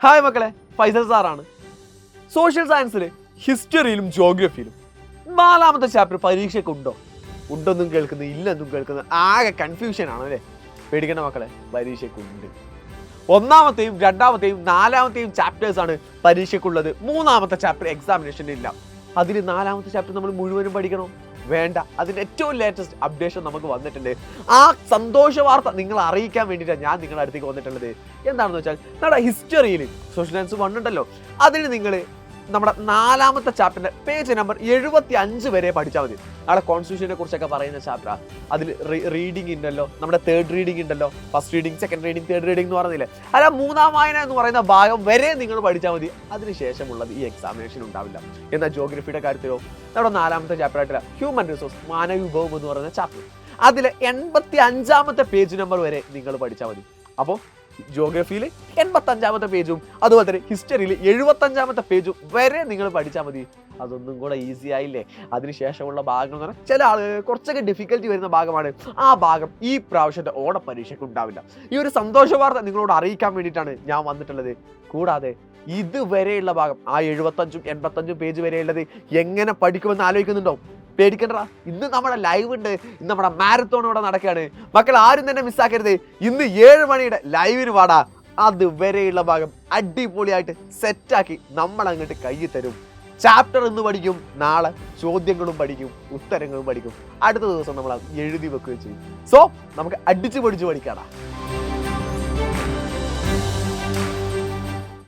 Hi മക്കളെ, ഫൈസൽ സാറാണ്. Social സയൻസിൽ ഹിസ്റ്ററിയിലും ജോഗ്രഫിയിലും 4ാമത്തെ ചാപ്റ്റർ പരീക്ഷയ്ക്ക് ഉണ്ടോന്നും കേൾക്കുന്നു, ഇല്ലെന്നും കേൾക്കുന്നു. ആകെ കൺഫ്യൂഷൻ ആണ് അല്ലേ? പേടിക്കേണ്ട മക്കളെ, പരീക്ഷയ്ക്കുണ്ട്. 1ാമത്തെയും 2ാമത്തെയും 4ാമത്തെയും ചാപ്റ്റേഴ്സാണ് പരീക്ഷയ്ക്കുള്ളത്. 3ാമത്തെ ചാപ്റ്റർ എക്സാമിനേഷന് ഇല്ല. അതിൽ 4ാമത്തെ ചാപ്റ്റർ നമ്മൾ മുഴുവനും പഠിക്കണോ? വേണ്ട. അതിൻ്റെ ഏറ്റവും ലേറ്റസ്റ്റ് അപ്ഡേഷൻ നമുക്ക് വന്നിട്ടുണ്ട്. ആ സന്തോഷ വാർത്ത നിങ്ങളെ അറിയിക്കാൻ വേണ്ടിയിട്ടാണ് ഞാൻ നിങ്ങളുടെ അടുത്തേക്ക് വന്നിട്ടുള്ളത്. എന്താണെന്ന് വെച്ചാൽ, നമ്മുടെ ഹിസ്റ്ററിയിൽ സോഷ്യൽ സയൻസ് 1 ഉണ്ടല്ലോ, അതിന് നിങ്ങൾ നമ്മുടെ 4ാമത്തെ ചാപ്റ്ററിൻ്റെ പേജ് നമ്പർ 75 വരെ പഠിച്ചാൽ മതി. നമ്മുടെ കോൺസ്റ്റിറ്റ്യൂഷനെ കുറിച്ചൊക്കെ പറയുന്ന ചാപ്റ്റർ. അതിൽ റീഡിംഗ് ഉണ്ടല്ലോ, നമ്മുടെ തേർഡ് റീഡിംഗ് ഉണ്ടല്ലോ, first reading, second reading, third reading എന്ന് പറഞ്ഞില്ലേ, അല്ല 3ാം വായന എന്ന് പറയുന്ന ഭാഗം വരെ നിങ്ങൾ പഠിച്ചാൽ മതി. അതിനുശേഷമുള്ളത് ഈ എക്സാമിനേഷൻ ഉണ്ടാവില്ല. എന്നാൽ ജോഗ്രഫിയുടെ കാര്യത്തിലോ, നമ്മുടെ 4ാമത്തെ ചാപ്റ്റർ ആയിട്ടുള്ള ഹ്യൂമൻ റിസോഴ്സ്, മാനവ വിഭവം എന്ന് പറയുന്ന ചാപ്റ്റർ, അതിലെ 85ാമത്തെ പേജ് നമ്പർ വരെ നിങ്ങൾ പഠിച്ചാൽ മതി. അപ്പോൾ ജോഗ്രഫിയിൽ 85ാമത്തെ പേജും അതുപോലെ തന്നെ ഹിസ്റ്ററിയിൽ 75ാമത്തെ പേജും വരെ നിങ്ങൾ പഠിച്ചാൽ മതി. അതൊന്നും കൂടെ ഈസി ആയില്ലേ? അതിനുശേഷമുള്ള ഭാഗങ്ങൾ എന്ന് പറഞ്ഞാൽ ചില ആളുകൾ കുറച്ചൊക്കെ ഡിഫിക്കൽറ്റി വരുന്ന ഭാഗമാണ്. ആ ഭാഗം ഈ പ്രാവശ്യത്തെ ഓണപ്പരീക്ഷയ്ക്ക് ഉണ്ടാവില്ല. ഈ ഒരു സന്തോഷ വാർത്ത നിങ്ങളോട് അറിയിക്കാൻ വേണ്ടിയിട്ടാണ് ഞാൻ വന്നിട്ടുള്ളത്. കൂടാതെ ഇതുവരെയുള്ള ഭാഗം, ആ 75ഉം 85ഉം പേജ് വരെയുള്ളത് എങ്ങനെ പഠിക്കുമെന്ന് ആലോചിക്കുന്നുണ്ടോ? പേടിക്കണ്ട, ഇന്ന് നമ്മുടെ ലൈവ് ഉണ്ട്. ഇന്ന് നമ്മുടെ മാരത്തോൺ ഇവിടെ നടക്കുകയാണ്. മക്കൾ ആരും തന്നെ മിസ്സാക്കരുത്. ഇന്ന് 7 മണിയുടെ ലൈവിന് പാടാ. അതുവരെയുള്ള ഭാഗം അടിപൊളിയായിട്ട് സെറ്റാക്കി നമ്മൾ അങ്ങോട്ട് കയ്യിൽ തരും. ചാപ്റ്റർ ഇന്ന് പഠിക്കും, നാളെ ചോദ്യങ്ങളും പഠിക്കും, ഉത്തരങ്ങളും പഠിക്കും. അടുത്ത ദിവസം നമ്മൾ എഴുതി വെക്കുകയും ചെയ്യും. സോ നമുക്ക് അടിച്ചു പഠിച്ചു പഠിക്കാടാ.